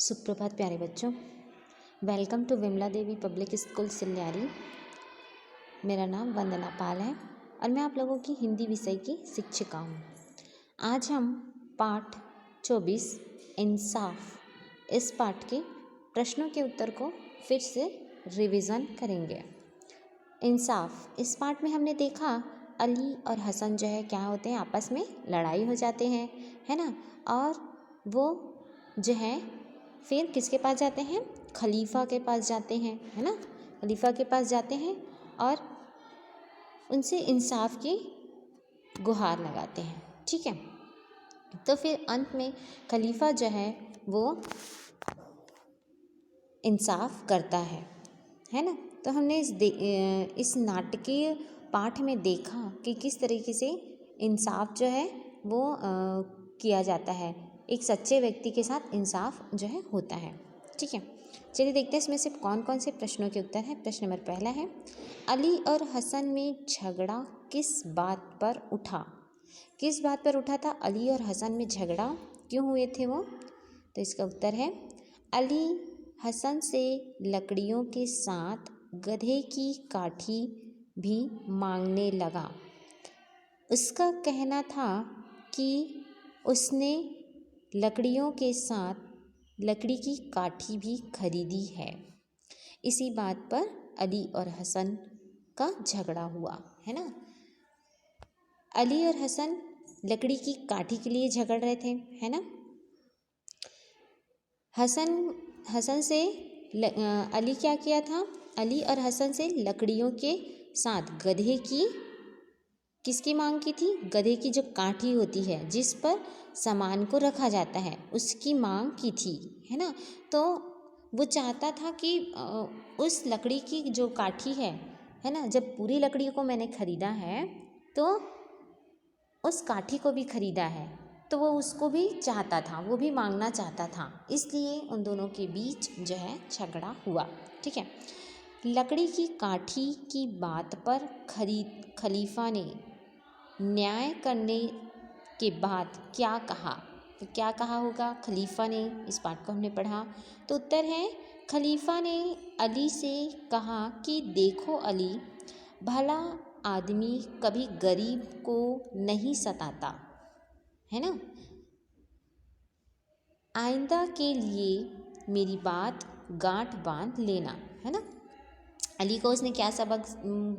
सुप्रभात प्यारे बच्चों। Welcome to Vimla Devi public school Silyari. मेरा नाम वंदना पाल है और मैं आप लोगों की हिंदी विषय की शिक्षिका हूँ। आज हम पाठ 24 इंसाफ इस पाठ के प्रश्नों के उत्तर को फिर से रिवीजन करेंगे। इंसाफ इस पाठ में हमने देखा अली और हसन जो है क्या होते हैं, आपस में लड़ाई हो जाते हैं, है ना। और वो जो है फिर किसके पास जाते हैं, खलीफा के पास जाते हैं, है ना। खलीफा के पास जाते हैं और उनसे इंसाफ की गुहार लगाते हैं, ठीक है। तो फिर अंत में खलीफा जो है वो इंसाफ करता है ना। तो हमने इस नाटकीय पाठ में देखा कि किस तरीके से इंसाफ जो है वो किया जाता है, एक सच्चे व्यक्ति के साथ इंसाफ जो है होता है, ठीक है। चलिए देखते हैं इसमें से कौन कौन से प्रश्नों के उत्तर हैं। प्रश्न नंबर पहला है, अली और हसन में झगड़ा किस बात पर उठा। किस बात पर उठा था अली और हसन में झगड़ा, क्यों हुए थे वो। तो इसका उत्तर है, अली हसन से लकड़ियों के साथ गधे की काठी भी मांगने लगा। उसका कहना था कि उसने लकड़ियों के साथ लकड़ी की काठी भी खरीदी है। इसी बात पर अली और हसन का झगड़ा हुआ, है ना। अली और हसन लकड़ी की काठी के लिए झगड़ रहे थे, है ना। हसन से अली क्या किया था, अली और हसन से लकड़ियों के साथ गधे की किसकी मांग की थी, गधे की जो काठी होती है जिस पर सामान को रखा जाता है उसकी मांग की थी, है ना। तो वो चाहता था कि उस लकड़ी की जो काठी है ना, जब पूरी लकड़ी को मैंने खरीदा है तो उस काठी को भी खरीदा है, तो वो उसको भी चाहता था, वो भी मांगना चाहता था, इसलिए उन दोनों के बीच जो है झगड़ा हुआ, ठीक है। लकड़ी की काठी की बात पर खलीफा ने न्याय करने के बाद क्या कहा। तो क्या कहा होगा खलीफा ने, इस पाठ को हमने पढ़ा। तो उत्तर है, खलीफा ने अली से कहा कि देखो अली, भला आदमी कभी गरीब को नहीं सताता, है ना। आइंदा के लिए मेरी बात गांठ बांध लेना, है ना। अली को उसने क्या सबक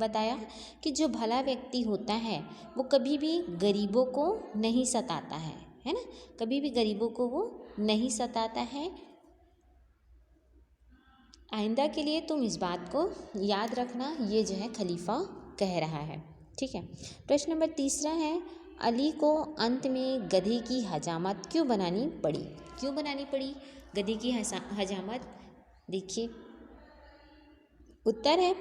बताया कि जो भला व्यक्ति होता है वो कभी भी गरीबों को नहीं सताता है ना। कभी भी गरीबों को वो नहीं सताता है। आइंदा के लिए तुम इस बात को याद रखना, ये जो है खलीफा कह रहा है, ठीक है। प्रश्न नंबर तीसरा है, अली को अंत में गधे की हजामत क्यों बनानी पड़ी। क्यों बनानी पड़ी गधे की हजामत, देखिए उत्तर है,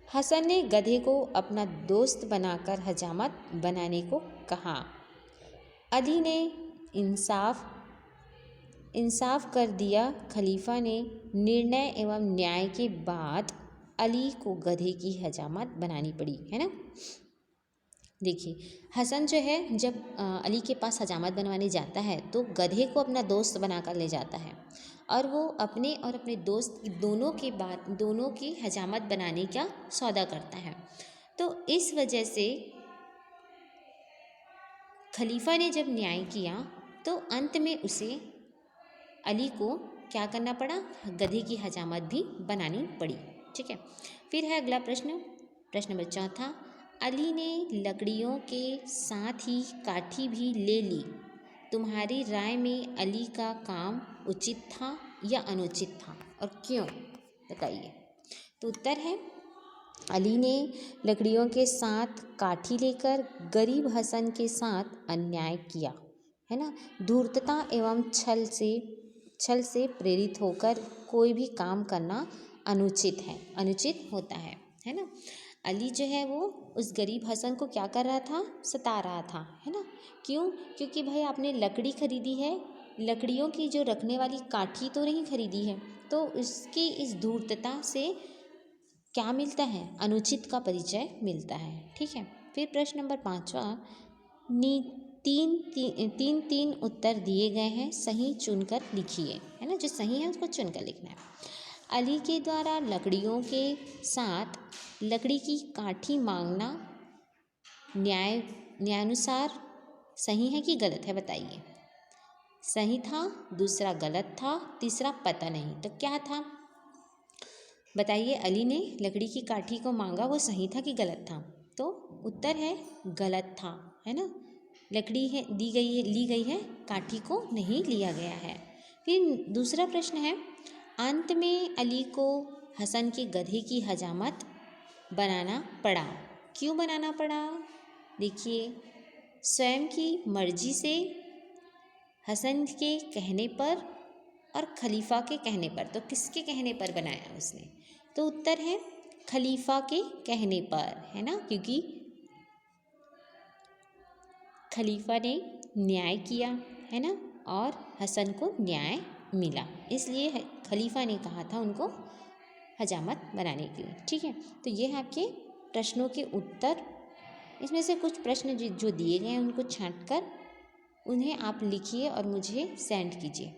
हसन ने गधे को अपना दोस्त बनाकर हजामत बनाने को कहा। अली ने इंसाफ कर दिया। खलीफा ने निर्णय एवं न्याय के बाद अली को गधे की हजामत बनानी पड़ी, है ना। देखिए हसन जो है जब अली के पास हजामत बनवाने जाता है तो गधे को अपना दोस्त बनाकर ले जाता है और वो अपने और अपने दोस्त दोनों की हजामत बनाने का सौदा करता है। तो इस वजह से खलीफा ने जब न्याय किया तो अंत में उसे अली को क्या करना पड़ा, गधे की हजामत भी बनानी पड़ी, ठीक है। फिर है अगला प्रश्न, प्रश्न नंबर चौथा, अली ने लकड़ियों के साथ ही काठी भी ले ली। तुम्हारी राय में अली का काम उचित था या अनुचित था और क्यों, बताइए। तो उत्तर है, अली ने लकड़ियों के साथ काठी लेकर गरीब हसन के साथ अन्याय किया, है ना। धूर्तता एवं छल से प्रेरित होकर कोई भी काम करना अनुचित होता है ना। अली जो है वो उस गरीब हसन को क्या कर रहा था, सता रहा था, है ना। क्यों, क्योंकि भाई आपने लकड़ी खरीदी है, लकड़ियों की जो रखने वाली काठी तो नहीं खरीदी है, तो उसकी इस धूर्तता से क्या मिलता है, अनुचित का परिचय मिलता है, ठीक है। फिर प्रश्न नंबर 5वां, तीन उत्तर दिए गए हैं, सही चुनकर लिखिए, है ना, जो सही है उसको चुनकर लिखना है। अली के द्वारा लकड़ियों के साथ लकड़ी की काठी मांगना न्यायानुसार सही है कि गलत है, बताइए। सही था, दूसरा गलत था, तीसरा पता नहीं, तो क्या था बताइए। अली ने लकड़ी की काठी को मांगा, वो सही था कि गलत था? तो उत्तर है गलत था, है ना। लकड़ी है ली गई है, काठी को नहीं लिया गया है। फिर दूसरा प्रश्न है, अंत में अली को हसन के गधे की हजामत बनाना पड़ा। क्यों बनाना पड़ा? देखिए, स्वयं की मर्जी से, हसन के कहने पर और खलीफा के कहने पर। तो किसके कहने पर बनाया उसने? तो उत्तर है खलीफा के कहने पर, है ना, क्योंकि खलीफा ने न्याय किया, है ना, और हसन को न्याय मिला, इसलिए खलीफा ने कहा था उनको हजामत बनाने के लिए। ठीक है, तो ये है आपके प्रश्नों के उत्तर। इसमें से कुछ प्रश्न जो दिए गए हैं उनको छांट कर उन्हें आप लिखिए और मुझे सेंड कीजिए।